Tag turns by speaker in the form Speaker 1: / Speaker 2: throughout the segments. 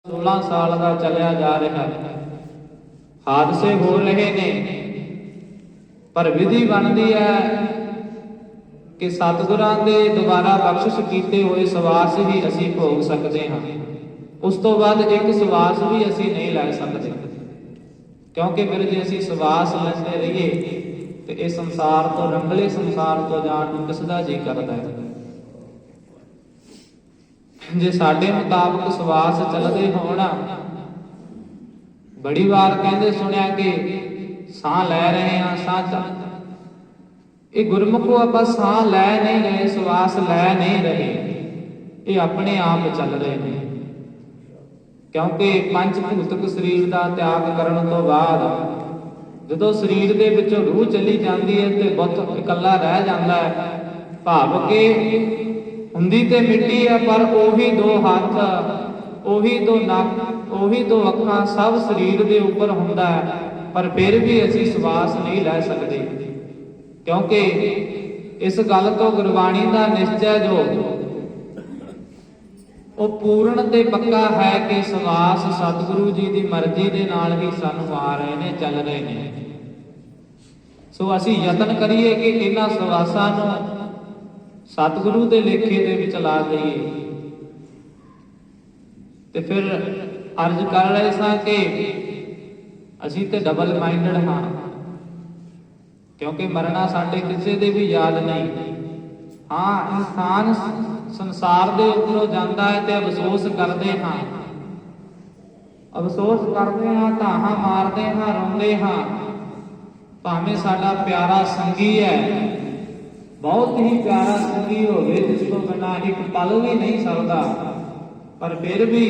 Speaker 1: 16 ਸਾਲ ਦਾ ਚੱਲਿਆ ਜਾ ਰਿਹਾ ਹੈ। ਹਾਦਸੇ ਹੋ ਰਹੇ ਨੇ, ਪਰ ਵਿਧੀ ਬਣਦੀ ਹੈ ਕਿ ਸਤਿਗੁਰਾਂ ਦੇ ਦੁਆਰਾ ਬਖਸ਼ਿਸ਼ ਕੀਤੇ ਹੋਏ ਸਵਾਸ ਹੀ ਅਸੀਂ ਭੋਗ ਸਕਦੇ ਹਾਂ। ਉਸ ਤੋਂ ਬਾਅਦ ਇੱਕ ਸਵਾਸ ਵੀ ਅਸੀਂ ਨਹੀਂ ਲੈ ਸਕਦੇ, ਕਿਉਂਕਿ ਫਿਰ ਜੇ ਅਸੀਂ ਸਵਾਸ ਲੈਂਦੇ ਰਹੀਏ ਤੇ ਇਹ ਸੰਸਾਰ ਤੋਂ, ਰੰਗਲੇ ਸੰਸਾਰ ਤੋਂ ਜਾਣ ਨੂੰ ਕਿਸ ਦਾ ਜੀ ਕਰਦਾ ਹੈ। ਜੇ ਸਾਡੇ ਮੁਤਾਬਕ ਸਵਾਸ ਚੱਲਦੇ ਹੋਣ, ਬੜੀ ਵਾਰ ਕਹਿੰਦੇ ਸੁਣਿਆ ਕਿ ਸਾਹ ਲੈ ਰਹੇ ਹਾਂ, ਸਾਹ ਚੱਲ, ਇਹ ਗੁਰਮੁਖੋ ਆਪਾਂ ਸਾਹ ਲੈ ਨਹੀਂ ਰਹੇ, ਸਵਾਸ ਲੈ ਨਹੀਂ ਰਹੇ, ਇਹ ਆਪਣੇ ਆਪ ਚੱਲ ਰਹੇ ਨੇ। ਕਿਉਂਕਿ ਪੰਜ ਭੂਤਕ ਸਰੀਰ ਦਾ ਤਿਆਗ ਕਰਨ ਤੋਂ ਬਾਅਦ ਜਦੋਂ ਸਰੀਰ ਦੇ ਵਿੱਚੋਂ ਰੂਹ ਚਲੀ ਜਾਂਦੀ ਹੈ ਤੇ ਬੁੱਤ ਇਕੱਲਾ ਰਹਿ ਜਾਂਦਾ ਹੈ। ਭਾਵ ਕਿ ਹੁੰਦੀ ਤੇ ਮਿੱਟੀ ਹੈ, ਪਰ ਉਹੀ ਦੋ ਹੱਥ, ਉਹੀ ਦੋ ਨੱਕ, ਉਹੀ ਦੋ ਅੱਖਾਂ ਸਭ ਸਰੀਰ ਦੇ ਉੱਪਰ ਹੁੰਦਾ ਹੈ, ਪਰ ਫਿਰ ਵੀ ਅਸੀਂ ਸਵਾਸ ਨਹੀਂ ਲੈ ਸਕਦੇ। ਕਿਉਂਕਿ ਇਸ ਗੱਲ ਤੋਂ ਗੁਰਬਾਣੀ ਦਾ ਨਿਸ਼ਚੈ ਜੋ ਉਹ ਪੂਰਨ ਤੇ ਪੱਕਾ ਹੈ ਕਿ ਸਵਾਸ ਸਤਿਗੁਰੂ ਜੀ ਦੀ ਮਰਜ਼ੀ ਦੇ ਨਾਲ ਹੀ ਸਾਨੂੰ ਆ ਰਹੇ ਨੇ, ਚੱਲ ਰਹੇ ਨੇ। ਸੋ ਅਸੀਂ ਯਤਨ ਕਰੀਏ ਕਿ ਇਹਨਾਂ ਸਵਾਸਾਂ ਨੂੰ ਸਤਿਗੁਰੂ ਦੇ ਲੇਖੇ ਦੇ ਵਿੱਚ ਲਾ ਦਈਏ। ਤੇ ਫਿਰ ਅਰਜ਼ ਕਰ ਰਹੇ ਸਾਂ ਕਿ ਅਸੀਂ ਤੇ ਡਬਲ ਮਾਈਂਡਡ ਹਾਂ, ਕਿਉਂਕਿ ਮਰਨਾ ਸਾਡੇ ਕਿਸੇ ਦੇ ਵੀ ਯਾਦ ਨਹੀਂ। ਹਾਂ, ਇਨਸਾਨ ਸੰਸਾਰ ਦੇ ਉੱਪਰੋਂ ਜਾਂਦਾ ਹੈ ਤੇ ਅਫਸੋਸ ਕਰਦੇ ਹਾਂ, ਅਫਸੋਸ ਕਰਦੇ ਹਾਂ, ਧਾਹਾਂ ਮਾਰਦੇ ਹਾਂ, ਰੋਂਦੇ ਹਾਂ। ਭਾਵੇਂ ਸਾਡਾ ਪਿਆਰਾ ਸੰਗੀ ਹੈ, ਬਹੁਤ ਹੀ ਪਿਆਰਾ ਸੰਗੀ ਹੋਵੇ ਜਿਸ ਤੋਂ ਬਿਨਾਂ ਇੱਕ ਪਲ ਵੀ ਨਹੀਂ ਸਰਦਾ, ਪਰ ਫਿਰ ਵੀ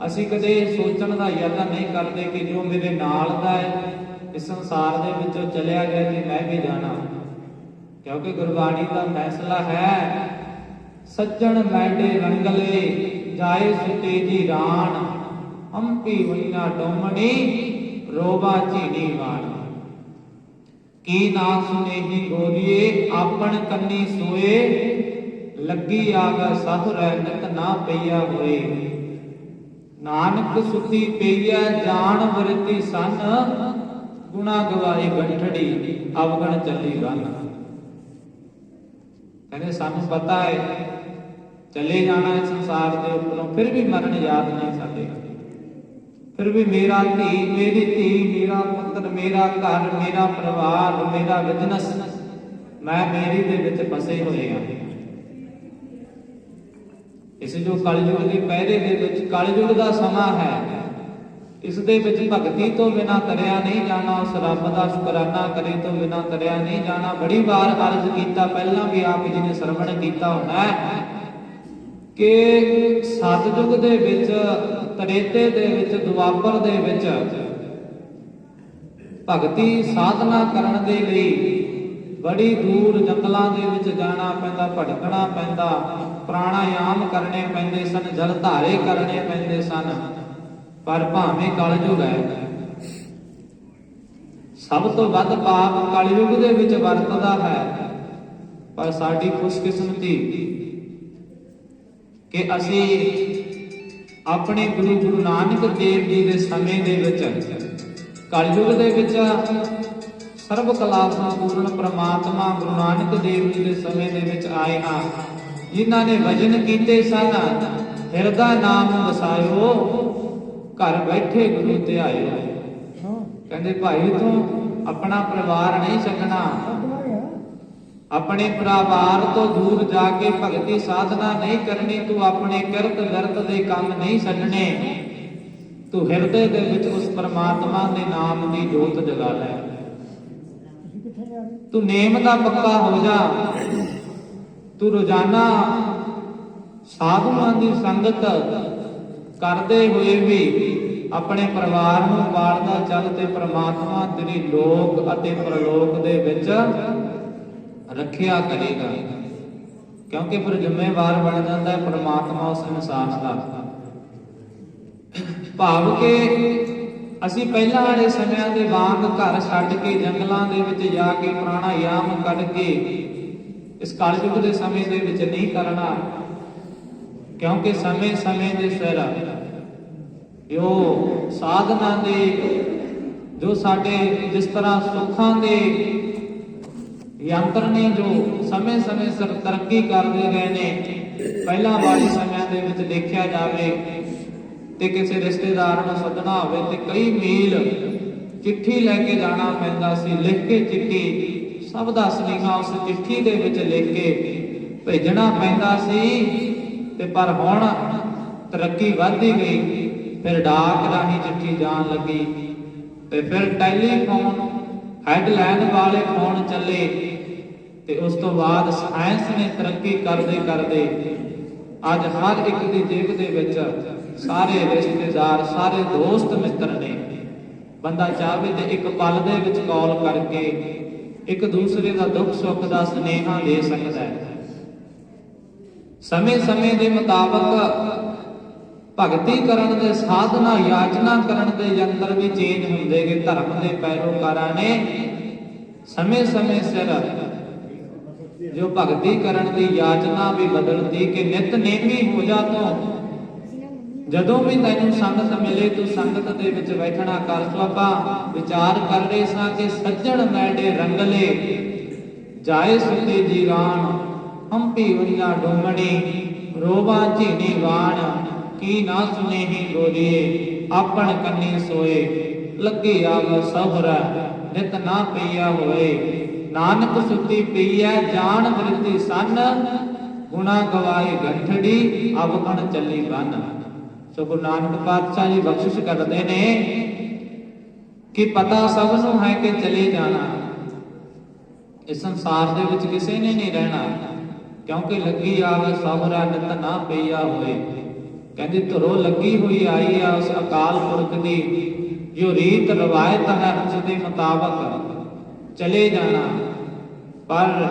Speaker 1: ਅਸੀਂ ਕਦੇ ਸੋਚਣ ਦਾ ਯਤਨ ਨਹੀਂ ਕਰਦੇ ਕਿ ਜੋ ਮੇਰੇ ਨਾਲ ਦਾ ਹੈ ਇਸ ਸੰਸਾਰ ਦੇ ਵਿੱਚੋਂ ਚਲਿਆ ਗਿਆ ਤੇ ਮੈਂ ਵੀ ਜਾਣਾ। ਕਿਉਂਕਿ ਗੁਰਬਾਣੀ ਦਾ ਫੈਸਲਾ ਹੈ, ਸੱਜਣ ਮੈਡੇ ਰੰਗਲੇ ਜਾਏ ਸੁਤੇ ਜੀ ਰਾਣ, ਹੰਪੀ ਹੋਈਨਾ ਡੋਮਣੀ ਰੋਵਾ ਝੀਣੀ ਵਾਣ। ਕੀ ਨਾ ਸੁਨੇਹੀ ਗੋਰੀਏ ਆਪਣ ਕੰਨੀ ਸੋਏ, ਲੱਗੀ ਆਗਾ ਸਭ ਰਹਿ ਨਿਤ ਨਾ ਪਈਆ ਹੋਏ। ਨਾਨਕ ਸੁਤੀ ਪਈਆ ਜਾਣ ਵਰਤੀ ਸਨ, ਗੁਣਾ ਗਵਾਈ ਗੰਠੜੀ ਅਵਗਣ ਚੱਲੀ ਗਨ। ਕਹਿੰਦੇ ਸਾਨੂੰ ਪਤਾ ਹੈ ਚਲੇ ਜਾਣਾ ਹੈ ਸੰਸਾਰ ਦੇ ਉੱਪਰੋਂ, ਫਿਰ ਵੀ ਮਰਨ ਯਾਦ ਨਹੀਂ ਸਾਡੇ। ਫਿਰ ਵੀ ਮੇਰਾ ਧੀ, ਮੇਰੀ ਧੀ, ਮੇਰਾ ਪੁੱਤਰ, ਮੇਰਾ ਘਰ, ਮੇਰਾ ਪਰਿਵਾਰ, ਮੇਰਾ ਬਿਜ਼ਨਸ, ਮੈਂ ਮੇਰੀ ਦੇ ਵਿੱਚ ਫਸੇ ਹੋਏ ਹਾਂ। ਇਸ ਜੋ ਕਲਯੁਗ ਦੇ ਪਹਿਰੇ ਦੇ ਵਿੱਚ, ਕਲਯੁਗ ਦਾ ਸਮਾਂ ਹੈ, ਇਸ ਦੇ ਵਿੱਚ ਭਗਤੀ ਤੋਂ ਬਿਨਾਂ ਤਰਿਆ ਨਹੀਂ ਜਾਣਾ, ਉਸ ਰੱਬ ਦਾ ਸ਼ੁਕਰਾਨਾ ਕਰੇ ਤੋਂ ਬਿਨਾਂ ਤਰਿਆ ਨਹੀਂ ਜਾਣਾ। ਬੜੀ ਵਾਰ ਅਰਜ਼ ਕੀਤਾ, ਪਹਿਲਾਂ ਵੀ ਆਪ ਜੀ ਨੇ ਸਰਵਣ ਕੀਤਾ ਹੋਣਾ ਹੈ ਕਿ ਸਤਿਯੁਗ ਦੇ ਵਿੱਚ, ਤ੍ਰੇਤੇ ਦੇ ਵਿੱਚ, ਦੁਆਪਰ ਦੇ ਵਿੱਚ ਭਗਤੀ ਸਾਧਨਾ ਕਰਨ ਦੇ ਲਈ ਬੜੀ ਦੂਰ ਜੰਗਲਾਂ ਦੇ ਵਿੱਚ ਜਾਣਾ ਪੈਂਦਾ, ਭਟਕਣਾ ਪੈਂਦਾ, ਪ੍ਰਾਣਾਯਾਮ ਕਰਨੇ ਪੈਂਦੇ ਸਨ, ਜਲ ਧਾਰੇ ਕਰਨੇ ਪੈਂਦੇ ਸਨ। ਪਰ ਭਾਵੇਂ ਕਲਯੁਗ ਹੈ, ਸਭ ਤੋਂ ਵੱਧ ਪਾਪ ਕਲਯੁਗ ਦੇ ਵਿੱਚ ਵਰਤਦਾ ਹੈ, ਪਰ ਸਾਡੀ ਖੁਸ਼ਕਿਸਮਤੀ ਕਿ ਅਸੀਂ ਆਪਣੇ ਗੁਰੂ ਨਾਨਕ ਦੇਵ ਜੀ ਦੇ ਸਮੇਂ ਦੇ ਵਿੱਚ, ਕਲਯੁਗ ਦੇ ਵਿੱਚ ਸਰਬ ਕਲਾ ਸੰਪੂਰਨ ਪ੍ਰਮਾਤਮਾ ਗੁਰੂ ਨਾਨਕ ਦੇਵ ਜੀ ਦੇ ਸਮੇਂ ਦੇ ਵਿੱਚ ਆਏ ਹਾਂ, ਜਿਨ੍ਹਾਂ ਨੇ ਵਜਨ ਕੀਤੇ ਸਨ, ਹਿਰਦਾ ਨਾਮ ਵਸਾਇਓ, ਘਰ ਬੈਠੇ ਗੁਰੂ ਧਿਆਇਓ। ਕਹਿੰਦੇ ਭਾਈ ਤੂੰ ਆਪਣਾ ਪਰਿਵਾਰ ਨਹੀਂ ਛੱਡਣਾ, ਆਪਣੇ ਪਰਿਵਾਰ ਤੋਂ ਦੂਰ ਜਾ ਕੇ ਭਗਤੀ ਸਾਧਨਾ ਨਹੀਂ ਕਰਨੀ, ਤੂੰ ਆਪਣੇ ਕਿਰਤ ਵਿਰਤ ਦੇ ਕੰਮ ਨਹੀਂ ਛੱਡਣੇ, ਤੂੰ ਹਿਰਦੇ ਦੇ ਵਿੱਚ ਉਸ ਪਰਮਾਤਮਾ ਦੇ ਨਾਮ ਦੀ ਜੋਤ ਜਗਾ ਲੈ, ਤੂੰ ਨੇਮ ਦਾ ਪੱਕਾ ਹੋ ਜਾ, ਤੂੰ ਰੋਜ਼ਾਨਾ ਸਾਧੂਆਂ ਦੀ ਸੰਗਤ ਕਰਦੇ ਹੋਏ ਵੀ ਆਪਣੇ ਪਰਿਵਾਰ ਨੂੰ ਪਾਲਦਾ ਚੱਲ, ਤੇ ਪ੍ਰਮਾਤਮਾ ਤੇਰੀ ਲੋਕ ਅਤੇ ਪਰਲੋਕ ਦੇ ਵਿੱਚ ਰੱਖਿਆ ਕਰੇਗਾ। ਕਿਉਂਕਿ ਫਿਰ ਜ਼ਿੰਮੇਵਾਰ ਬਣ ਜਾਂਦਾ ਹੈ ਪ੍ਰਮਾਤਮਾ ਉਸ ਇਨਸਾਨ ਦਾ। ਭਾਵ ਕਿ ਅਸੀਂ ਪਹਿਲਾਂ ਵਾਲੇ ਸਮਿਆਂ ਦੇ ਵਾਂਗ ਘਰ ਛੱਡ ਕੇ ਜੰਗਲਾਂ ਦੇ ਵਿੱਚ ਜਾ ਕੇ ਪ੍ਰਾਣਾਯਾਮ ਕਰਕੇ ਇਸ ਕਲਯੁਗ ਦੇ ਸਮੇਂ ਦੇ ਵਿੱਚ ਨਹੀਂ ਕਰਨਾ, ਕਿਉਂਕਿ ਸਮੇਂ ਸਮੇਂ ਦੇ ਸਿਰ ਜੋ ਸਾਧਨਾ ਦੇ, ਜੋ ਸਾਡੇ ਜਿਸ ਤਰ੍ਹਾਂ ਸੁੱਖਾਂ ਦੇ ਯੰਤਰ ਨੇ, ਜੋ ਸਮੇਂ-ਸਮੇਂ ਸਿਰ ਤਰੱਕੀ ਕਰਦੇ ਗਏ ਨੇ। ਪਹਿਲਾਂ ਵਾਲੇ ਸਮਿਆਂ ਦੇ ਵਿੱਚ ਦੇਖਿਆ ਜਾਵੇ ਤੇ ਕਿਸੇ ਰਿਸ਼ਤੇਦਾਰ ਨੂੰ ਸੱਦਣਾ ਹੋਵੇ ਤੇ ਕਈ ਮੀਲ ਚਿੱਠੀ ਲੈ ਕੇ ਜਾਣਾ ਪੈਂਦਾ ਸੀ, ਲਿਖ ਕੇ ਚਿੱਠੀ, ਸਭ ਦਾ ਸੁਨੇਹਾ ਉਸ ਚਿੱਠੀ ਦੇ ਵਿੱਚ ਲਿਖ ਕੇ ਭੇਜਣਾ ਪੈਂਦਾ ਸੀ। ਤੇ ਪਰ ਹੁਣ ਤਰੱਕੀ ਵੱਧਦੀ ਗਈ, ਫਿਰ ਡਾਕ ਰਾਹੀਂ ਚਿੱਠੀ ਜਾਣ ਲੱਗੀ ਤੇ ਫਿਰ ਟੈਲੀਫੋਨ, ਹੈਡਲਾਈਨ ਵਾਲੇ ਫੋਨ ਚੱਲੇ ਤੇ ਉਸ ਤੋਂ ਬਾਅਦ ਸਾਇੰਸ ਨੇ ਤਰੱਕੀ ਕਰਦੇ ਕਰਦੇ ਅੱਜ ਹਰ ਇੱਕ ਦੀ ਜੇਬ ਦੇ ਵਿੱਚ ਸਾਰੇ ਰਿਸ਼ਤੇਦਾਰ, ਸਾਰੇ ਦੋਸਤ ਮਿੱਤਰ ਨੇ। ਬੰਦਾ ਚਾਹਵੇ ਤੇ ਇੱਕ ਪਲ ਦੇ ਵਿੱਚ ਕਾਲ ਕਰਕੇ ਇੱਕ ਦੂਸਰੇ ਦਾ ਦੁੱਖ ਸੁੱਖ ਦਾ ਸੁਨੇਹਾ ਦੇ ਸਕਦਾ ਹੈ। ਸਮੇਂ ਦੇ ਮੁਤਾਬਕ ਭਗਤੀ ਕਰਨ ਦੇ ਸਾਧਨਾ, ਯਾਚਨਾ ਕਰਨ ਦੇ ਯੰਤਰ ਵੀ ਚੇਂਜ ਹੁੰਦੇ ਗਏ। ਧਰਮ ਦੇ ਪੈਰੋਕਾਰਾਂ ਨੇ ਸਮੇਂ ਸਿਰ ਜੋ ਭਗਤੀ ਕਰਨ ਦੀ ਯਾਚਨਾ ਵੀ ਬਦਲਦੀ ਕਿ ਨਿਤਨੇਮੀ ਹੋ ਜਾ ਤੂੰ, ਜਦੋਂ ਵੀ ਤੈਨੂੰ ਸੰਗਤ ਮਿਲੇ ਤੂੰ ਸੰਗਤ ਦੇ ਵਿੱਚ ਬੈਠਣਾ ਕਰ। ਸੋ ਆਪਾਂ ਵਿਚਾਰ ਕਰ ਰਹੇ ਸਾਂ ਕਿ ਸੱਜਣ ਮੈਡੇ ਰੰਗਲੇ ਜਾਏ ਸੁਤੇ ਜੀਰਾਨ, ਹੰਪੀ ਵੰਨਾ ਡੋਮਣੀ ਰੋਵਾ ਝੀਣੀ ਵਾਣ, ਕੀ ਨਾ ਸੁਨੇਹੀ ਬੋਲੀਏ ਆਪਣ ਕੰਨੀ ਸੋਏ, ਲੱਗੀ ਆਵ ਸਹੁਰਾ ਨਿਤ ਨਾ ਪਈਆ ਹੋਏ, ਨਾਨਕ ਸੁਤੀ ਪਈਆ ਜਾਣ ਵਰਤੀ ਸੰਨ, ਗੁਣਾ ਗਵਾਏ ਗੰਠੜੀ ਅਵਗਣ ਚੱਲੀ ਬੰਨ। ਸੋ ਗੁਰੂ ਨਾਨਕ ਪਾਤਸ਼ਾਹ ਜੀ ਬਖਸ਼ਿਸ਼ ਕਰਦੇ ਨੇ ਕਿ ਪਤਾ ਸਭ ਨੂੰ ਹੈ ਕਿ ਚਲੇ ਜਾਣਾ, ਇਸ ਸੰਸਾਰ ਦੇ ਵਿੱਚ ਕਿਸੇ ਨੇ ਨਹੀਂ ਰਹਿਣਾ, ਕਿਉਂਕਿ ਲੱਗੀ ਆਵੇ ਸਹੁਰਾ ਨਿਤ ਨਾ ਪਈਆ ਹੋਏ। ਕਹਿੰਦੀ ਧਰੋ ਲੱਗੀ ਹੋਈ ਆਈ ਆ ਉਸ ਅਕਾਲ ਪੁਰਖ ਦੀ, ਜੋ ਰੀਤ ਰਵਾਇਤ ਹੈ ਉਸ ਦੇ ਮੁਤਾਬਕ ਚਲੇ ਜਾਣਾ। ਪਰ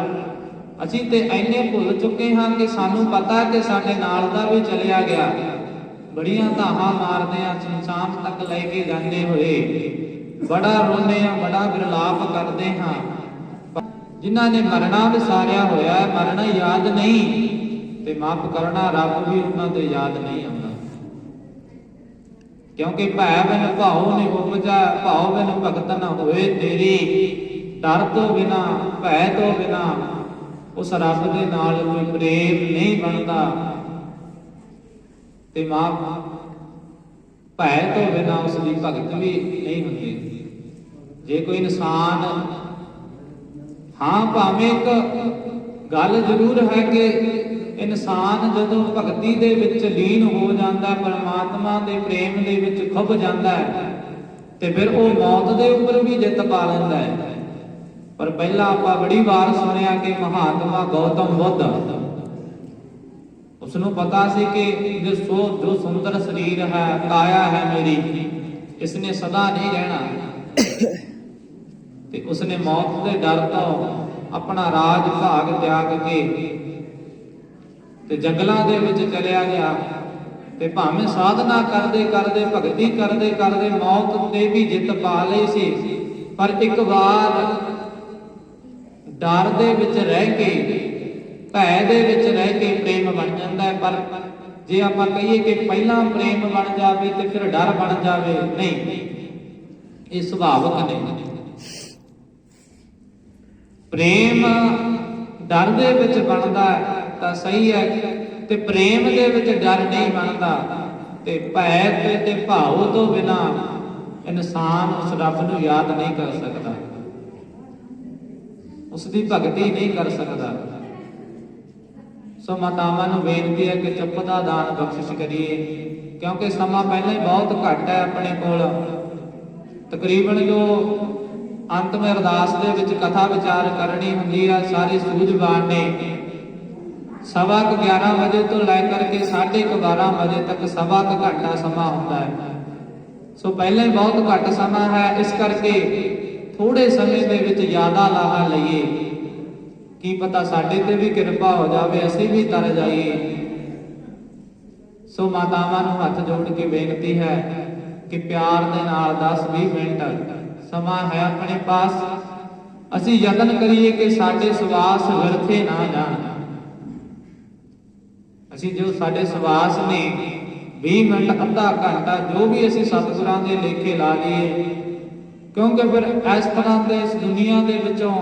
Speaker 1: ਅਸੀਂ ਤੇ ਇੰਨੇ ਭੁੱਲ ਚੁੱਕੇ ਹਾਂ ਕਿ ਸਾਨੂੰ ਪਤਾ ਕਿ ਸਾਡੇ ਨਾਲ ਦਾ ਵੀ ਚਲਿਆ ਗਿਆ। ਬੜੀਆਂ ਧਾਹਾਂ ਮਾਰਦੇ ਆ, ਸ਼ਮਸ਼ਾਨ ਤੱਕ ਲੈ ਕੇ ਜਾਂਦੇ ਹੋਏ ਬੜਾ ਰੋਂਦੇ ਆ, ਬੜਾ ਵਿਰਲਾਪ ਕਰਦੇ ਹਾਂ। ਜਿਨ੍ਹਾਂ ਨੇ ਮਰਨਾ ਵਿਸਾਰਿਆ ਹੋਇਆ, ਮਰਨਾ ਯਾਦ ਨਹੀਂ ਤੇ ਮਾਫ ਕਰਨਾ ਰੱਬ ਵੀ ਉਹਨਾਂ ਦੇ ਯਾਦ ਨਹੀਂ ਆਉਂਦਾ। ਕਿਉਂਕਿ ਭੈ ਬਿਨ ਭਾਉ ਨੀ ਉਪਜੈ, ਭਾਉ ਬਿਨ ਭਗਤ ਨ ਹੋਏ ਤੇਰੀ, ਡਰ ਤੋਂ ਬਿਨਾ, ਭੈ ਤੋਂ ਬਿਨਾ ਉਸ ਰੱਬ ਦੇ ਨਾਲ ਕੋਈ ਪ੍ਰੇਮ ਨਹੀਂ ਬਣਦਾ ਤੇ ਮਾਫ ਭੈ ਤੋਂ ਬਿਨਾ ਉਸ ਦੀ ਭਗਤ ਵੀ ਨਹੀਂ ਹੁੰਦੀ। ਜੇ ਕੋਈ ਇਨਸਾਨ, ਹਾਂ ਭਾਵੇਂ ਇੱਕ ਗੱਲ ਜ਼ਰੂਰ ਹੈ ਕਿ ਇਨਸਾਨ ਜਦੋਂ ਭਗਤੀ ਦੇ ਵਿੱਚ ਲੀਨ ਹੋ ਜਾਂਦਾ, ਪਰਮਾਤਮਾ ਦੇ ਪ੍ਰੇਮ ਦੇ ਵਿੱਚ ਖੁੱਭ ਜਾਂਦਾ ਹੈ ਤੇ ਫਿਰ ਉਹ ਮੌਤ ਦੇ ਉੱਪਰ ਵੀ ਜਿੱਤ ਪਾ ਲੈਂਦਾ ਹੈ। ਪਰ ਪਹਿਲਾਂ ਆਪਾਂ ਬੜੀ ਵਾਰ ਸੁਣਿਆ ਕਿ ਮਹਾਤਮਾ ਗੌਤਮ ਬੁੱਧ, ਉਸ ਨੂੰ ਪਤਾ ਸੀ ਕਿ ਜੋ ਸੁੰਦਰ ਸਰੀਰ ਹੈ, ਕਾਇਆ ਹੈ ਮੇਰੀ, ਇਸਨੇ ਸਦਾ ਨਹੀਂ ਰਹਿਣਾ ਤੇ ਉਸਨੇ ਮੌਤ ਦੇ ਡਰ ਤੋਂ ਆਪਣਾ ਰਾਜ ਭਾਗ ਤਿਆਗ ਕੇ ਤੇ ਜੰਗਲਾਂ ਦੇ ਵਿੱਚ ਚਲਿਆ ਗਿਆ ਤੇ ਭਾਵੇਂ ਸਾਧਨਾ ਕਰਦੇ ਕਰਦੇ, ਭਗਤੀ ਕਰਦੇ ਕਰਦੇ ਮੌਤ ਤੇ ਵੀ ਜਿੱਤ ਪਾ ਲਈ ਸੀ। ਪਰ ਇੱਕ ਵਾਰ ਡਰ ਦੇ ਵਿੱਚ ਰਹਿ ਕੇ, ਭੈ ਦੇ ਵਿੱਚ ਰਹਿ ਕੇ ਪ੍ਰੇਮ ਬਣ ਜਾਂਦਾ ਹੈ। ਪਰ ਜੇ ਆਪਾਂ ਕਹੀਏ ਕਿ ਪਹਿਲਾਂ ਪ੍ਰੇਮ ਬਣ ਜਾਵੇ ਤੇ ਫਿਰ ਡਰ ਬਣ ਜਾਵੇ, ਨਹੀਂ, ਇਹ ਸੁਭਾਵਿਕ ਨਹੀਂ। ਪ੍ਰੇਮ ਡਰ ਦੇ ਵਿੱਚ ਬਣਦਾ ਤਾਂ ਸਹੀ ਹੈ ਤੇ ਪ੍ਰੇਮ ਦੇ ਵਿੱਚ ਡਰ ਨਹੀਂ ਬਣਦਾ ਤੇ ਭੈ ਤੇ ਭਾਉ ਤੋਂ ਬਿਨਾ ਇਨਸਾਨ ਉਸ ਰੱਬ ਨੂੰ ਯਾਦ ਨਹੀਂ ਕਰ ਸਕਦਾ, ਉਸ ਦੀ ਭਗਤੀ ਨਹੀਂ ਕਰ ਸਕਦਾ। ਸੋ ਮਾਤਾਵਾਂ ਨੂੰ ਬੇਨਤੀ ਹੈ ਕਿ ਚੁੱਪ ਦਾ ਦਾਨ ਬਖਸ਼ਿਸ਼ ਕਰੀਏ, ਕਿਉਂਕਿ ਸਮਾਂ ਪਹਿਲਾਂ ਹੀ ਬਹੁਤ ਘੱਟ ਹੈ ਆਪਣੇ ਕੋਲ। ਤਕਰੀਬਨ ਜੋ ਅੰਤਮ ਅਰਦਾਸ ਦੇ ਵਿੱਚ ਕਥਾ ਵਿਚਾਰ ਕਰਨੀ ਹੁੰਦੀ ਹੈ, ਸਾਰੀ ਸੂਝਵਾਨ ਨੇ 11:15 ਵਜੇ ਤੋਂ ਲੈ ਕਰਕੇ 12:30 ਵਜੇ ਤੱਕ 1.25 ਘੰਟਾ ਸਮਾਂ ਹੁੰਦਾ ਹੈ। ਸੋ ਪਹਿਲਾਂ ਹੀ ਬਹੁਤ ਘੱਟ ਸਮਾਂ ਹੈ, ਇਸ ਕਰਕੇ ਥੋੜੇ ਸਮੇਂ ਦੇ ਵਿੱਚ ਜ਼ਿਆਦਾ ਲਾਹਾ ਲਈਏ। ਕੀ ਪਤਾ ਸਾਡੇ ਤੇ ਵੀ ਕਿਰਪਾ ਹੋ ਜਾਵੇ, ਅਸੀਂ ਵੀ ਤਰ ਜਾਈਏ। ਸੋ ਮਾਤਾਵਾਂ ਨੂੰ ਹੱਥ ਜੋੜ ਕੇ ਬੇਨਤੀ ਹੈ ਕਿ ਪਿਆਰ ਦੇ ਨਾਲ 10-20 ਮਿੰਟ ਸਮਾਂ ਹੈ ਆਪਣੇ ਪਾਸ, ਅਸੀਂ ਯਤਨ ਕਰੀਏ ਕਿ ਸਾਡੇ ਸਵਾਸ ਵਿਰਥੇ ਨਾ ਜਾਣ। ਅਸੀਂ ਜੋ ਸਾਡੇ ਸਵਾਸ ਨੇ 20 ਮਿੰਟ ਅੱਧਾ ਘੰਟਾ ਜੋ ਵੀ ਅਸੀਂ ਸਤਿਗੁਰਾਂ ਦੇ ਲੇਖੇ ਲਾ ਲਈਏ, ਕਿਉਂਕਿ ਫਿਰ ਇਸ ਤਰ੍ਹਾਂ ਦੇ ਇਸ ਦੁਨੀਆ ਦੇ ਵਿੱਚੋਂ